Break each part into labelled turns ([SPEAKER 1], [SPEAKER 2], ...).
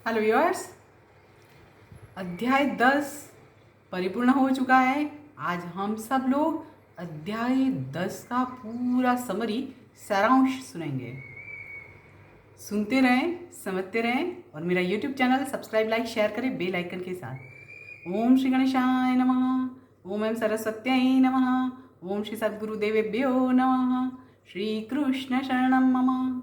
[SPEAKER 1] Hello viewers, अध्याय 10 परिपूर्ण हो चुका है। आज हम सब लोग अध्याय 10 का पूरा समरी सारांश सुनेंगे। सुनते रहें, समझते रहें और मेरा YouTube channel subscribe, like, share करें बेल आइकन के साथ। ओम श्री गणेशाय नमः। ओम एम सरस्वत्यै नमः। ओम श्री सद्गुरुदेवेभ्यो नमः। श्री कृष्ण शरणम मम।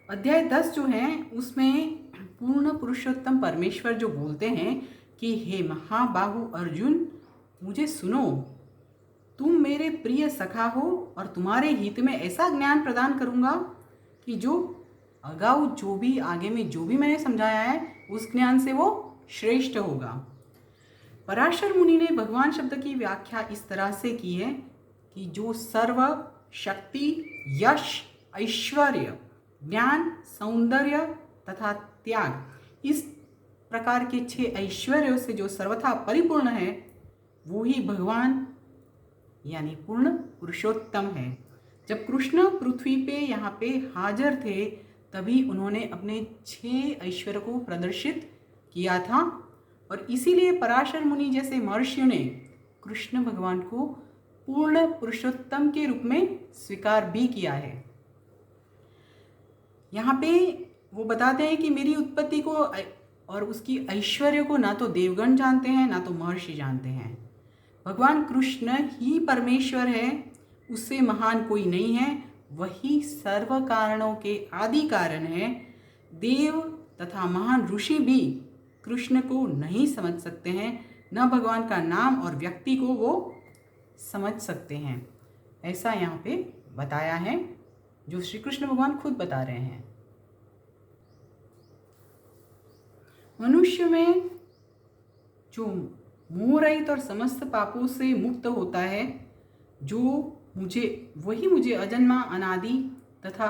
[SPEAKER 1] अध्याय 10 जो है उसमें पूर्ण पुरुषोत्तम परमेश्वर जो बोलते हैं कि हे महाबाहु अर्जुन, मुझे सुनो, तुम मेरे प्रिय सखा हो और तुम्हारे हित में ऐसा ज्ञान प्रदान करूंगा कि जो अगाऊ जो भी आगे में जो भी मैंने समझाया है उस ज्ञान से वो श्रेष्ठ होगा। पराशर मुनि ने भगवान शब्द की व्याख्या इस तरह से की है कि जो सर्व शक्ति, यश, ऐश्वर्य, ज्ञान, सौंदर्य तथा त्याग, इस प्रकार के 6 ऐश्वर्यों से जो सर्वथा परिपूर्ण है वो ही भगवान यानी पूर्ण पुरुषोत्तम है। जब कृष्ण पृथ्वी पे यहाँ पे हाजिर थे तभी उन्होंने अपने 6 ऐश्वर्य को प्रदर्शित किया था और इसीलिए पराशर मुनि जैसे महर्षियों ने कृष्ण भगवान को पूर्ण पुरुषोत्तम के रूप में स्वीकार भी किया है। यहाँ पे वो बताते हैं कि मेरी उत्पत्ति को और उसकी ऐश्वर्य को ना तो देवगण जानते हैं ना तो महर्षि जानते हैं। भगवान कृष्ण ही परमेश्वर है, उससे महान कोई नहीं है। वही सर्व कारणों के आदि कारण है। देव तथा महान ऋषि भी कृष्ण को नहीं समझ सकते हैं, न भगवान का नाम और व्यक्ति को वो समझ सकते हैं। ऐसा यहाँ पे बताया है जो श्री कृष्ण भगवान खुद बता रहे हैं। मनुष्य में जो मोह रहित और समस्त पापों से मुक्त होता है, वही मुझे अजन्मा, अनादि तथा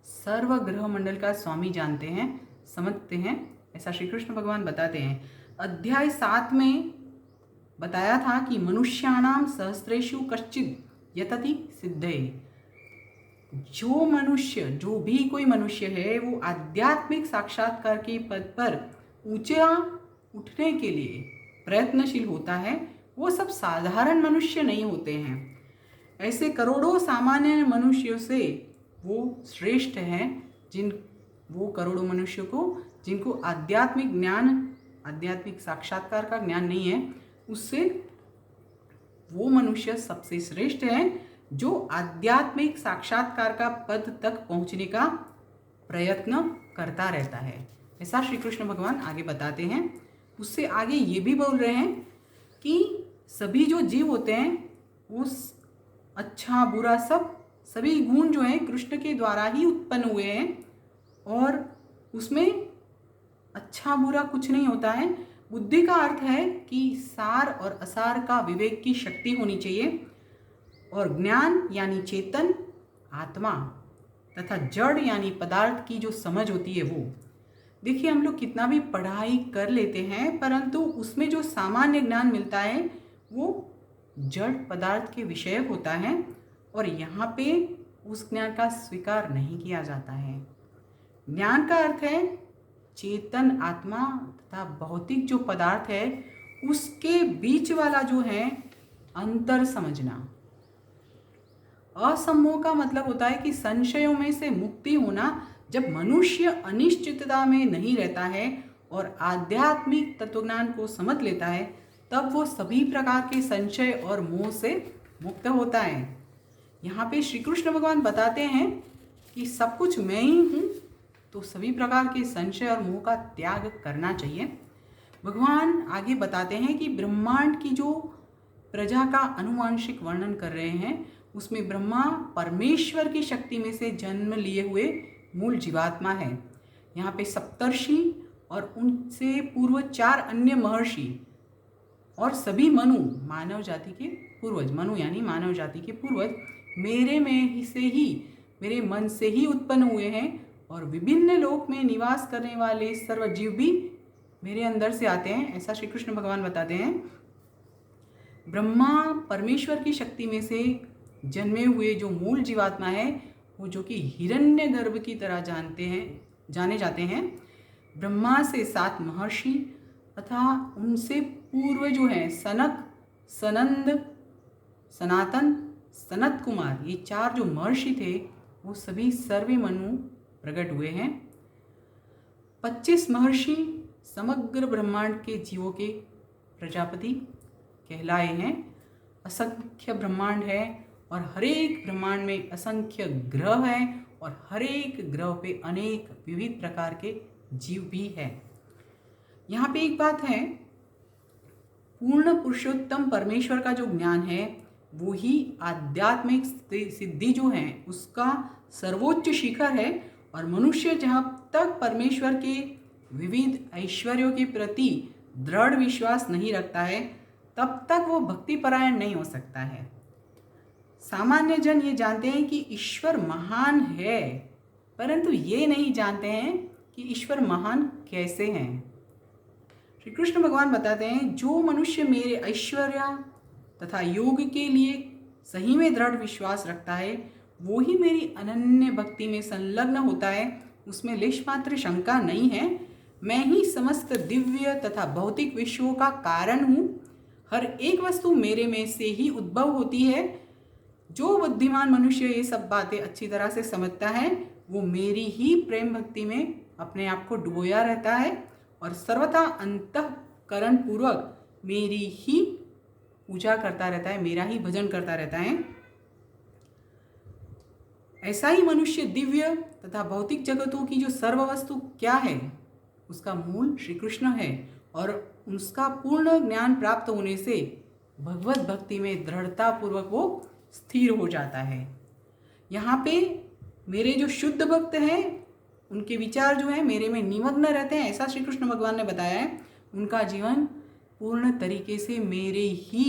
[SPEAKER 1] सर्व ग्रह मंडल का स्वामी जानते हैं, समझते हैं। ऐसा श्री कृष्ण भगवान बताते हैं। अध्याय 7 में बताया था कि मनुष्याणाम सहस्रेषु कश्चिद यतति सिद्धये। जो भी कोई मनुष्य है वो आध्यात्मिक साक्षात्कार के पद पर ऊंचा उठने के लिए प्रयत्नशील होता है। वो सब साधारण मनुष्य नहीं होते हैं। ऐसे करोड़ों सामान्य मनुष्यों से वो श्रेष्ठ हैं। वो करोड़ों मनुष्यों को जिनको आध्यात्मिक साक्षात्कार का ज्ञान नहीं है, उससे वो मनुष्य सबसे श्रेष्ठ है जो आध्यात्मिक साक्षात्कार का पद तक पहुंचने का प्रयत्न करता रहता है। ऐसा श्री कृष्ण भगवान आगे बताते हैं। उससे आगे ये भी बोल रहे हैं कि सभी जो जीव होते हैं उस अच्छा बुरा सभी गुण जो हैं कृष्ण के द्वारा ही उत्पन्न हुए हैं और उसमें अच्छा बुरा कुछ नहीं होता है। बुद्धि का अर्थ है कि सार और असार का विवेक की शक्ति होनी चाहिए और ज्ञान यानी चेतन, आत्मा तथा जड़ यानी पदार्थ की जो समझ होती है वो। देखिए, हम लोग कितना भी पढ़ाई कर लेते हैं परंतु उसमें जो सामान्य ज्ञान मिलता है वो जड़ पदार्थ के विषय होता है और यहाँ पे उस ज्ञान का स्वीकार नहीं किया जाता है। ज्ञान का अर्थ है चेतन आत्मा तथा भौतिक जो पदार्थ है उसके बीच वाला जो है अंतर समझना। असम्मोह का मतलब होता है कि संशयों में से मुक्ति होना। जब मनुष्य अनिश्चितता में नहीं रहता है और आध्यात्मिक तत्वज्ञान को समझ लेता है तब वो सभी प्रकार के संशय और मोह से मुक्त होता है। यहाँ पे श्री कृष्ण भगवान बताते हैं कि सब कुछ मैं ही हूँ, तो सभी प्रकार के संशय और मोह का त्याग करना चाहिए। भगवान आगे बताते हैं कि ब्रह्मांड की जो प्रजा का अनुवांशिक वर्णन कर रहे हैं उसमें ब्रह्मा परमेश्वर की शक्ति में से जन्म लिए हुए मूल जीवात्मा है। यहाँ पे सप्तर्षि और उनसे पूर्व 4 अन्य महर्षि और सभी मानव जाति के पूर्वज, मनु यानी मानव जाति के पूर्वज मेरे मन से ही उत्पन्न हुए हैं और विभिन्न लोक में निवास करने वाले सर्व जीव भी मेरे अंदर से आते हैं। ऐसा श्री कृष्ण भगवान बताते हैं। ब्रह्मा परमेश्वर की शक्ति में से जन्मे हुए जो मूल जीवात्मा है वो जो कि हिरण्यगर्भ की तरह जाने जाते हैं ब्रह्मा से 7 महर्षि तथा उनसे पूर्व जो हैं सनक, सनंद, सनातन, सनत कुमार, ये 4 जो महर्षि थे वो सभी सर्वे मनु प्रकट हुए हैं। 25 महर्षि समग्र ब्रह्मांड के जीवों के प्रजापति कहलाए हैं। असंख्य ब्रह्मांड है और हर एक ब्रह्मांड में असंख्य ग्रह हैं और हर एक ग्रह पे अनेक विविध प्रकार के जीव भी हैं। यहाँ पे एक बात है, पूर्ण पुरुषोत्तम परमेश्वर का जो ज्ञान है वो ही आध्यात्मिक सिद्धि जो है उसका सर्वोच्च शिखर है। और मनुष्य जहाँ तक परमेश्वर के विविध ऐश्वर्यों के प्रति दृढ़ विश्वास नहीं रखता है तब तक वो भक्ति परायण नहीं हो सकता है। सामान्य जन ये जानते हैं कि ईश्वर महान है, परंतु ये नहीं जानते हैं कि ईश्वर महान कैसे हैं। श्री कृष्ण भगवान बताते हैं, जो मनुष्य मेरे ऐश्वर्य तथा योग के लिए सही में दृढ़ विश्वास रखता है वो ही मेरी अनन्य भक्ति में संलग्न होता है, उसमें लेश मात्र शंका नहीं है। मैं ही समस्त दिव्य तथा भौतिक विश्वों का कारण हूँ। हर एक वस्तु मेरे में से ही उद्भव होती है। जो बुद्धिमान मनुष्य ये सब बातें अच्छी तरह से समझता है वो मेरी ही प्रेम भक्ति में अपने आप को डुबोया रहता है और सर्वथा अंतःकरण पूर्वक मेरी ही पूजा करता रहता है, मेरा ही भजन करता रहता है। ऐसा ही मनुष्य दिव्य तथा भौतिक जगतों की जो सर्व वस्तु क्या है उसका मूल श्री कृष्ण है और उसका पूर्ण ज्ञान प्राप्त होने से भगवत भक्ति में दृढ़ता पूर्वक वो स्थिर हो जाता है। यहाँ पे मेरे जो शुद्ध भक्त हैं उनके विचार जो है मेरे में निमग्न रहते हैं, ऐसा श्री कृष्ण भगवान ने बताया है। उनका जीवन पूर्ण तरीके से मेरे ही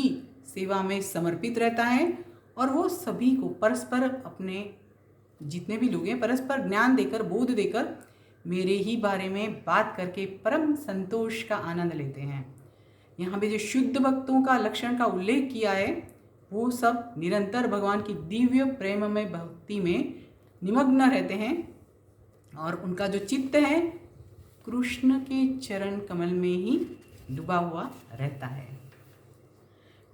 [SPEAKER 1] सेवा में समर्पित रहता है और वो सभी को परस्पर अपने जितने भी लोग हैं परस्पर ज्ञान देकर, बोध देकर मेरे ही बारे में बात करके परम संतोष का आनंद लेते हैं। यहाँ पे जो शुद्ध भक्तों का लक्षण का उल्लेख किया है वो सब निरंतर भगवान की दिव्य प्रेममय भक्ति में निमग्न रहते हैं और उनका जो चित्त है कृष्ण के चरण कमल में ही डूबा हुआ रहता है।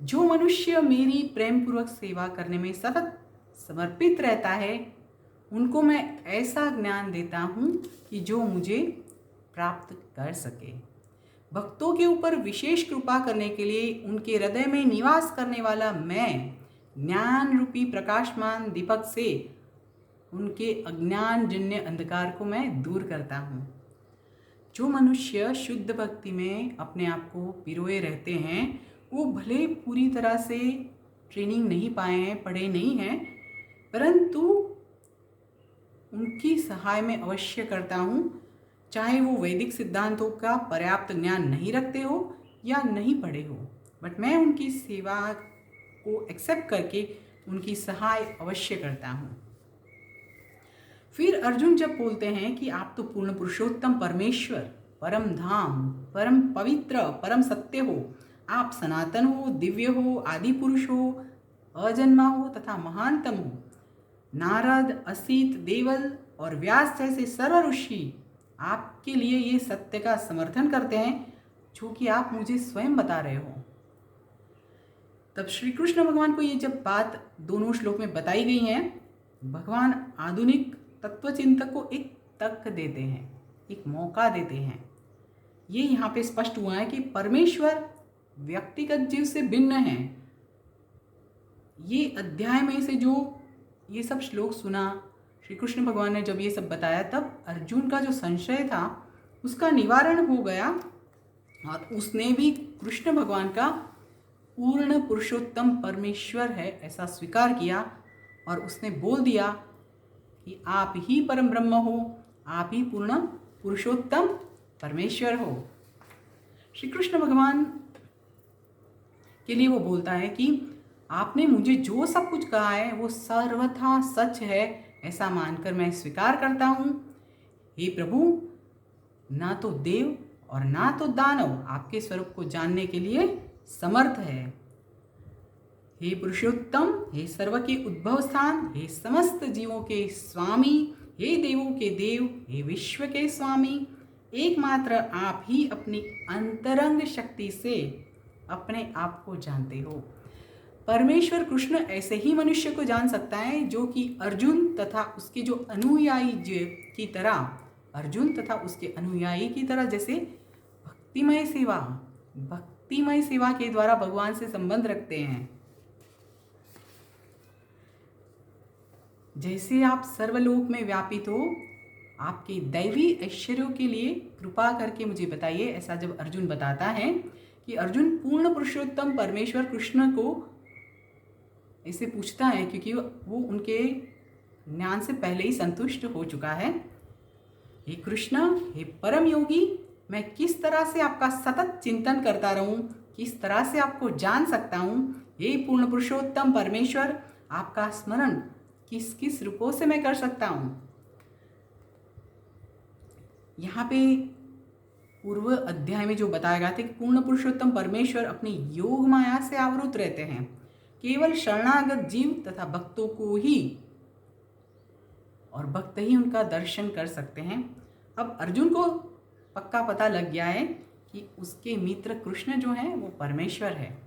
[SPEAKER 1] जो मनुष्य मेरी प्रेम पूर्वक सेवा करने में सतत समर्पित रहता है उनको मैं ऐसा ज्ञान देता हूँ कि जो मुझे प्राप्त कर सके। भक्तों के ऊपर विशेष कृपा करने के लिए उनके हृदय में निवास करने वाला मैं ज्ञान रूपी प्रकाशमान दीपक से उनके अज्ञान जन्य अंधकार को मैं दूर करता हूँ। जो मनुष्य शुद्ध भक्ति में अपने आप को पिरोए रहते हैं वो भले पूरी तरह से ट्रेनिंग नहीं पाए हैं, पढ़े नहीं हैं, परंतु उनकी सहाय में अवश्य करता हूँ। चाहे वो वैदिक सिद्धांतों का पर्याप्त ज्ञान नहीं रखते हो या नहीं पढ़े हो, बट मैं उनकी सेवा को एक्सेप्ट करके उनकी सहाय अवश्य करता हूँ। फिर अर्जुन जब बोलते हैं कि आप तो पूर्ण पुरुषोत्तम परमेश्वर, परम धाम, परम पवित्र, परम सत्य हो, आप सनातन हो, दिव्य हो, आदि पुरुष हो, अजन्मा हो तथा महानतम हो। नारद, असित, देवल और व्यास जैसे सर्व ऋषि आपके लिए ये सत्य का समर्थन करते हैं जो कि आप मुझे स्वयं बता रहे हो। तब श्री कृष्ण भगवान को ये जब बात दोनों श्लोक में बताई गई है, भगवान आधुनिक तत्वचिंतक को एक तर्क देते हैं, एक मौका देते हैं। ये यहाँ पे स्पष्ट हुआ है कि परमेश्वर व्यक्तिगत जीव से भिन्न है। ये अध्याय में से जो ये सब श्लोक सुना, श्री कृष्ण भगवान ने जब ये सब बताया तब अर्जुन का जो संशय था उसका निवारण हो गया और उसने भी कृष्ण भगवान का पूर्ण पुरुषोत्तम परमेश्वर है ऐसा स्वीकार किया और उसने बोल दिया कि आप ही परम ब्रह्म हो, आप ही पूर्ण पुरुषोत्तम परमेश्वर हो। श्री कृष्ण भगवान के लिए वो बोलता है कि आपने मुझे जो सब कुछ कहा है वो सर्वथा सच है ऐसा मानकर मैं स्वीकार करता हूँ। हे प्रभु, ना तो देव और ना तो दानव आपके स्वरूप को जानने के लिए समर्थ है। हे पुरुषोत्तम, हे सर्व के उद्भव स्थान, हे समस्त जीवों के स्वामी, हे देवों के देव, हे विश्व के स्वामी, एकमात्र आप ही अपनी अंतरंग शक्ति से अपने आप को जानते हो। परमेश्वर कृष्ण ऐसे ही मनुष्य को जान सकता है जो कि अर्जुन तथा उसके अनुयायी की तरह जैसे भक्तिमय सेवा के द्वारा भगवान से संबंध रखते हैं। जैसे आप सर्वलोक में व्यापित हो, आपके दैवी ऐश्वर्यों के लिए कृपा करके मुझे बताइए। ऐसा जब अर्जुन बताता है कि अर्जुन पूर्ण पुरुषोत्तम परमेश्वर कृष्ण को ऐसे पूछता है, क्योंकि वो उनके ज्ञान से पहले ही संतुष्ट हो चुका है। हे कृष्ण, हे परम योगी, मैं किस तरह से आपका सतत चिंतन करता रहूं, किस तरह से आपको जान सकता हूं। हे पूर्ण पुरुषोत्तम परमेश्वर, आपका स्मरण किस किस रूपों से मैं कर सकता हूं। यहाँ पे पूर्व अध्याय में जो बताया गया था कि पूर्ण पुरुषोत्तम परमेश्वर अपनी योग माया से आवृत रहते हैं, केवल शरणागत जीव तथा भक्तों को ही, और भक्त ही उनका दर्शन कर सकते हैं। अब अर्जुन को पक्का पता लग गया है कि उसके मित्र कृष्ण जो हैं वो परमेश्वर है।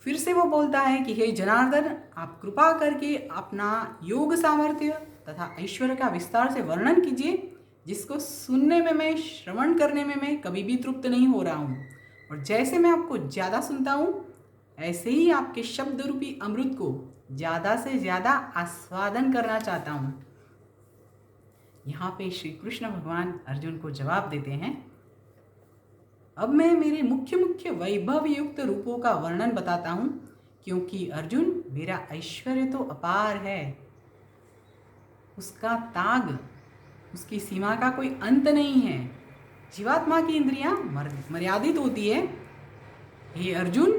[SPEAKER 1] फिर से वो बोलता है कि हे जनार्दन, आप कृपा करके अपना योग सामर्थ्य तथा ऐश्वर्य का विस्तार से वर्णन कीजिए, जिसको सुनने में मैं, श्रवण करने में मैं कभी भी तृप्त नहीं हो रहा हूँ। और जैसे मैं आपको ज़्यादा सुनता हूँ, ऐसे ही आपके शब्द रूपी अमृत को ज़्यादा से ज़्यादा आस्वादन करना चाहता हूँ। यहाँ पे श्री कृष्ण भगवान अर्जुन को जवाब देते हैं, अब मैं मेरे मुख्य वैभव युक्त रूपों का वर्णन बताता हूँ, क्योंकि अर्जुन, मेरा ऐश्वर्य तो अपार है, उसका ताग, उसकी सीमा का कोई अंत नहीं है। जीवात्मा की इंद्रियां मर्यादित होती है। हे अर्जुन,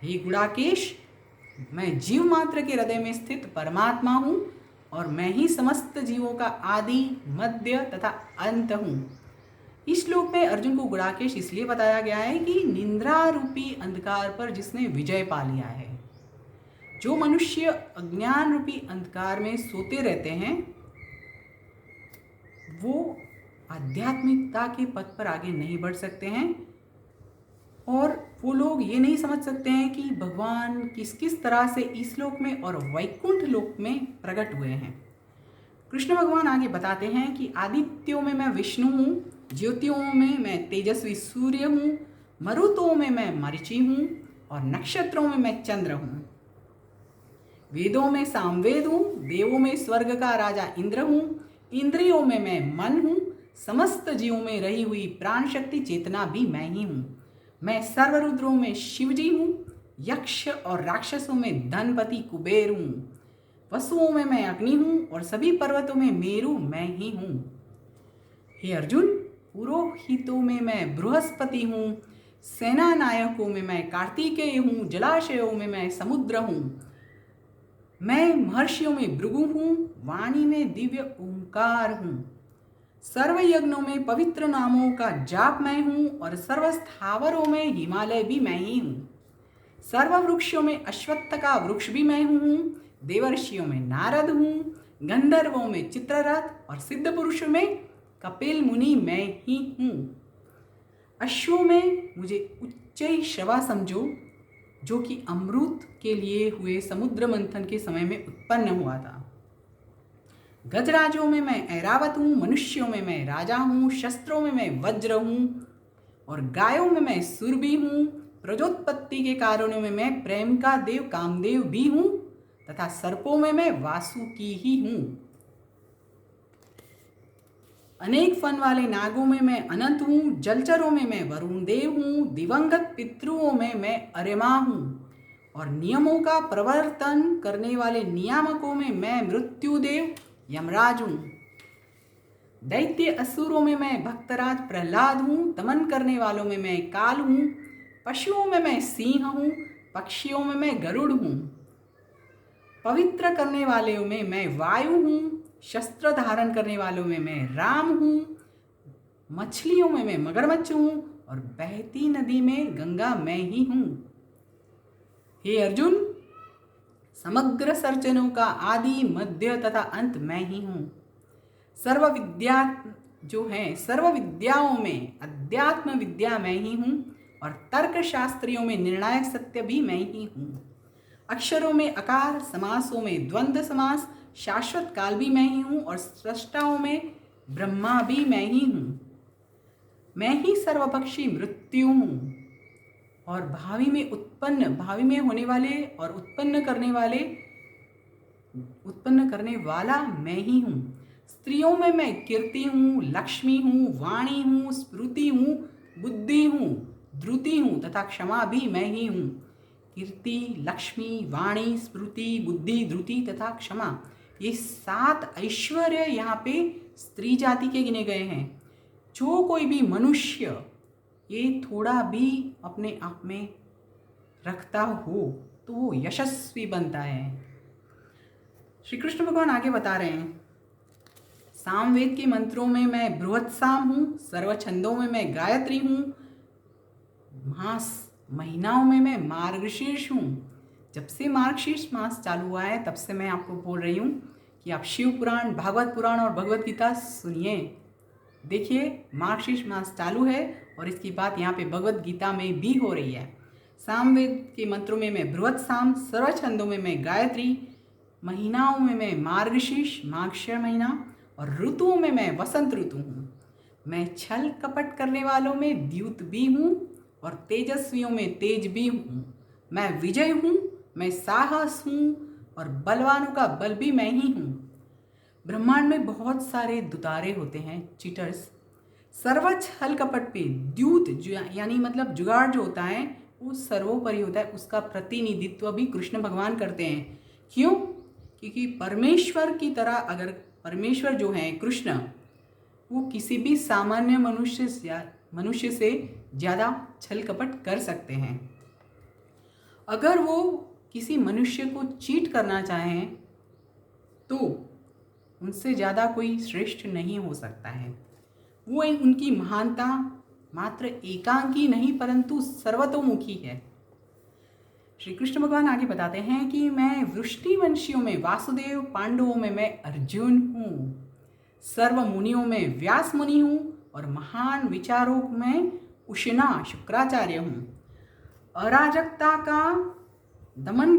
[SPEAKER 1] हे गुणाकेश, मैं जीव मात्र के हृदय में स्थित परमात्मा हूँ और मैं ही समस्त जीवों का आदि, मध्य तथा अंत हूँ। इस श्लोक में अर्जुन को गुणाकेश इसलिए बताया गया है कि निंद्रा रूपी अंधकार पर जिसने विजय पा लिया है। जो मनुष्य अज्ञान रूपी अंधकार में सोते रहते हैं, वो आध्यात्मिकता के पथ पर आगे नहीं बढ़ सकते हैं, और वो लोग ये नहीं समझ सकते हैं कि भगवान किस किस तरह से इस लोक में और वैकुंठ लोक में प्रकट हुए हैं। कृष्ण भगवान आगे बताते हैं कि आदित्यों में मैं विष्णु हूँ, ज्योतियों में मैं तेजस्वी सूर्य हूँ, मरुतों में मैं मरीचि हूँ और नक्षत्रों में मैं चंद्र हूँ। वेदों में सामवेद हूँ, देवों में स्वर्ग का राजा इंद्र हूँ, इंद्रियों में मैं मन हूँ, समस्त जीवों में रही हुई प्राण शक्ति चेतना भी मैं ही हूँ। मैं सर्वरुद्रों में शिवजी हूँ, यक्ष और राक्षसों में धनपति कुबेर हूँ, वसुओं में मैं अग्नि हूँ और सभी पर्वतों में मेरु मैं ही हूँ। हे अर्जुन, पुरोहितों में मैं बृहस्पति हूँ, सेना नायकों में मैं कार्तिकेय हूँ, जलाशयों में मैं समुद्र हूँ, मैं महर्षियों में भृगु हूँ, वाणी में दिव्य ओंकार हूँ, सर्व यज्ञों में पवित्र नामों का जाप मैं हूँ और सर्व स्थावरों में हिमालय भी मैं ही हूँ, सर्व वृक्षों में अश्वत्थ का वृक्ष भी मैं हूँ, देवर्षियों में नारद हूँ, गंधर्वों में चित्ररथ और सिद्ध पुरुषों में कपिल मुनि मैं ही हूँ। अश्वों में मुझे उच्च श्रवा समझो, जो कि अमृत के लिए हुए समुद्र मंथन के समय में उत्पन्न हुआ था। गजराजों में मैं ऐरावत हूँ, मनुष्यों में मैं राजा हूँ, शस्त्रों में मैं वज्र हूँ और गायों में मैं सुरभि हूँ, प्रजोत्पत्ति के कारणों में मैं प्रेम का देव कामदेव भी हूँ तथा सर्पों में मैं वासुकी ही हूँ। अनेक फन वाले नागों में मैं अनंत हूँ, जलचरों में मैं वरुण देव हूँ, दिवंगत पितृओं में मैं अरिमा हूँ और नियमों का प्रवर्तन करने वाले नियामकों में मैं मृत्युदेव यमराज हूँ। दैत्य असुरों में मैं भक्तराज प्रहलाद हूँ, दमन करने वालों में मैं काल हूँ, पशुओं में मैं सिंह हूँ, पक्षियों में मैं गरुड़ हूँ, पवित्र करने वालों में मैं वायु हूँ, शस्त्र धारण करने वालों में मैं राम हूँ, मछलियों में मैं मगरमच्छ हूँ और बहती नदी में गंगा मैं ही हूँ। हे अर्जुन, समग्र सर्जनों का आदि, मध्य तथा अंत मैं ही हूँ। सर्व जो हैं सर्व विद्याओं में अध्यात्म विद्या मैं ही हूँ और तर्क शास्त्रियों में निर्णायक सत्य भी मैं ही हूँ। अक्षरों में अकार, समासों में द्वंद्व समास, शाश्वत काल भी मैं ही हूँ और सृष्टाओं में ब्रह्मा भी मैं ही हूँ। मैं ही सर्वपक्षी मृत्यु हूँ और भावी में होने वाले और उत्पन्न करने वाला मैं ही हूँ। स्त्रियों में मैं कीर्ति हूँ, लक्ष्मी हूँ, वाणी हूँ, स्मृति हूँ, बुद्धि हूँ, द्रुति हूँ तथा क्षमा भी मैं ही हूँ। कीर्ति, लक्ष्मी, वाणी, स्मृति, बुद्धि, द्रुति तथा क्षमा, ये 7 ऐश्वर्य यहाँ पे स्त्री जाति के गिने गए हैं। जो कोई भी मनुष्य ये थोड़ा भी अपने आप में रखता हो तो वो यशस्वी बनता है। श्री कृष्ण भगवान आगे बता रहे हैं, सामवेद के मंत्रों में मैं बृहत्साम हूँ, सर्व छंदों में मैं गायत्री हूँ, मास महीनाओं में मैं मार्गशीर्ष हूँ। जब से मार्गशीर्ष मास चालू हुआ है तब से मैं आपको बोल रही हूँ कि आप शिव पुराण, भागवत पुराण और भगवत गीता सुनिए। देखिए, मार्गशीर्ष मास चालू है और इसकी बात यहाँ पे भगवत गीता में भी हो रही है। सामवेद के मंत्रों में मैं बृहत्साम, सर्व छंदों में मैं गायत्री, महीनाओं में मैं मार्गशीर्ष मार्गशीर महीना और ऋतुओं में मैं वसंत ऋतु हूँ। मैं छल कपट करने वालों में द्यूत भी हूँ और तेजस्वियों में तेज भी हूँ। मैं विजय हूँ, मैं साहस हूँ और बलवानों का बल भी मैं ही हूँ। ब्रह्मांड में बहुत सारे दुतारे होते हैं, चीटर्स। सर्व छल कपट पे द्यूत यानी मतलब जुगाड़ जो होता है वो सर्वोपरि होता है, उसका प्रतिनिधित्व भी कृष्ण भगवान करते हैं। क्यों? क्योंकि परमेश्वर की तरह अगर परमेश्वर जो है कृष्ण, वो किसी भी सामान्य मनुष्य से ज़्यादा छल कपट कर सकते हैं। अगर वो किसी मनुष्य को चीट करना चाहें तो उनसे ज़्यादा कोई श्रेष्ठ नहीं हो सकता है। वो उनकी महानता मात्र एकांकी नहीं परंतु सर्वतोमुखी है। श्री कृष्ण भगवान आगे बताते हैं कि मैं वृष्टिवंशियों में वासुदेव, पांडवों में मैं अर्जुन हूँ, सर्व मुनियों में व्यास मुनि हूँ और महान विचारों में उशना शुक्राचार्य हूँ। अराजकता का दमन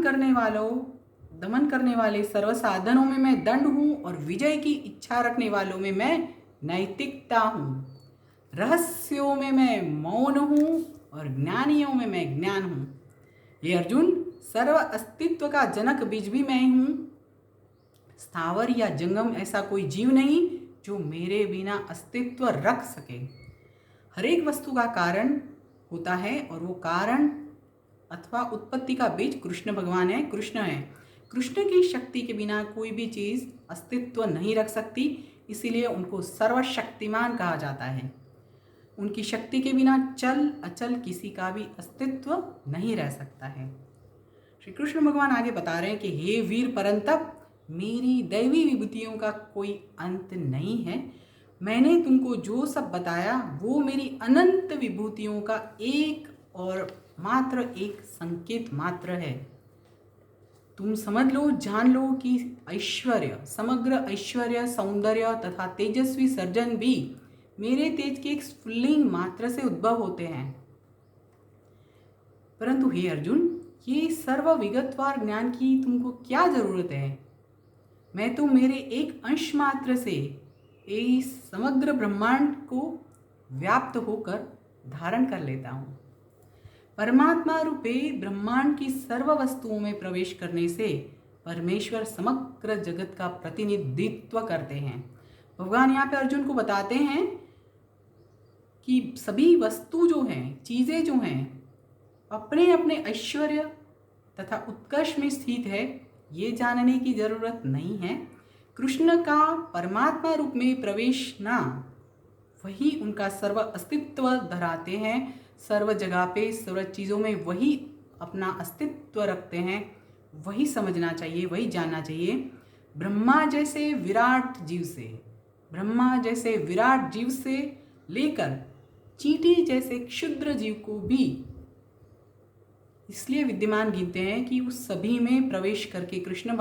[SPEAKER 1] करने वाले सर्व साधनों में मैं दंड हूँ और विजय की इच्छा रखने वालों में मैं नैतिकता हूँ। रहस्यों में मैं मौन हूँ और ज्ञानियों में मैं ज्ञान हूँ। ये अर्जुन, सर्व अस्तित्व का जनक बीज भी मैं हूँ। स्थावर या जंगम ऐसा कोई जीव नहीं जो मेरे बिना अस्तित्व रख सके। हर एक वस्तु का कारण होता है और वो कारण अथवा उत्पत्ति का बीज कृष्ण भगवान है, कृष्ण है। कृष्ण की शक्ति के बिना कोई भी चीज़ अस्तित्व नहीं रख सकती, इसीलिए उनको सर्वशक्तिमान कहा जाता है। उनकी शक्ति के बिना चल अचल किसी का भी अस्तित्व नहीं रह सकता है। श्री कृष्ण भगवान आगे बता रहे हैं कि हे वीर परंतप, मेरी दैवी विभूतियों का कोई अंत नहीं है। मैंने तुमको जो सब बताया वो मेरी अनंत विभूतियों का एक और मात्र एक संकेत मात्र है। तुम समझ लो, जान लो कि ऐश्वर्य, समग्र ऐश्वर्य, सौंदर्य तथा तेजस्वी सर्जन भी मेरे तेज के एक स्फुल्लिंग मात्र से उद्भव होते हैं। परंतु हे अर्जुन, ये सर्व विगतवार ज्ञान की तुमको क्या जरूरत है? मैं तो मेरे एक अंश मात्र से इस समग्र ब्रह्मांड को व्याप्त होकर धारण कर लेता हूँ। परमात्मा रूपे ब्रह्मांड की सर्व वस्तुओं में प्रवेश करने से परमेश्वर समग्र जगत का प्रतिनिधित्व करते हैं। भगवान यहाँ पे अर्जुन को बताते हैं कि सभी वस्तु जो हैं, चीज़ें जो हैं, अपने अपने ऐश्वर्य तथा उत्कर्ष में स्थित है, ये जानने की जरूरत नहीं है। कृष्ण का परमात्मा रूप में प्रवेश ना, वही उनका सर्व अस्तित्व धराते हैं। सर्व जगह पे, सर्व चीज़ों में वही अपना अस्तित्व रखते हैं। वही समझना चाहिए, वही जानना चाहिए। ब्रह्मा जैसे विराट जीव से लेकर चींटी जैसे क्षुद्र जीव को भी इसलिए विद्यमान गिनते हैं कि उस सभी में प्रवेश करके कृष्ण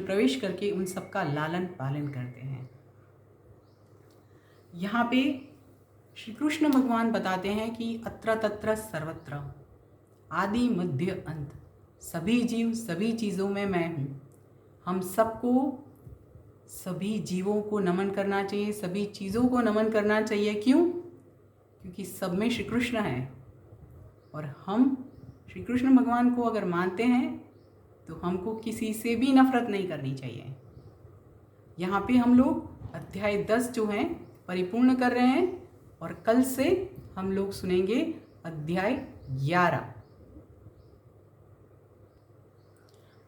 [SPEAKER 1] प्रवेश करके उन सबका लालन पालन करते हैं। यहाँ पे श्री कृष्ण भगवान बताते हैं कि अत्र तत्र सर्वत्र, आदि मध्य अंत, सभी जीव सभी चीज़ों में मैं हूँ। हम सबको सभी जीवों को नमन करना चाहिए, सभी चीज़ों को नमन करना चाहिए। क्यों? क्योंकि सब में श्री कृष्ण है और हम श्री कृष्ण भगवान को अगर मानते हैं तो हमको किसी से भी नफरत नहीं करनी चाहिए। यहाँ पे हम लोग अध्याय 10 जो है परिपूर्ण कर रहे हैं और कल से हम लोग सुनेंगे अध्याय 11।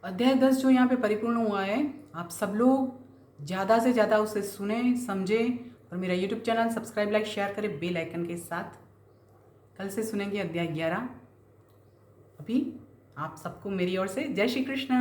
[SPEAKER 1] अध्याय 10 जो यहाँ पे परिपूर्ण हुआ है, आप सब लोग ज़्यादा से ज़्यादा उसे सुने, समझें और मेरा YouTube channel subscribe, like, share करें बेल आइकन के साथ। कल से सुनेंगे अध्याय 11। अभी आप सबको मेरी ओर से जय श्री कृष्ण।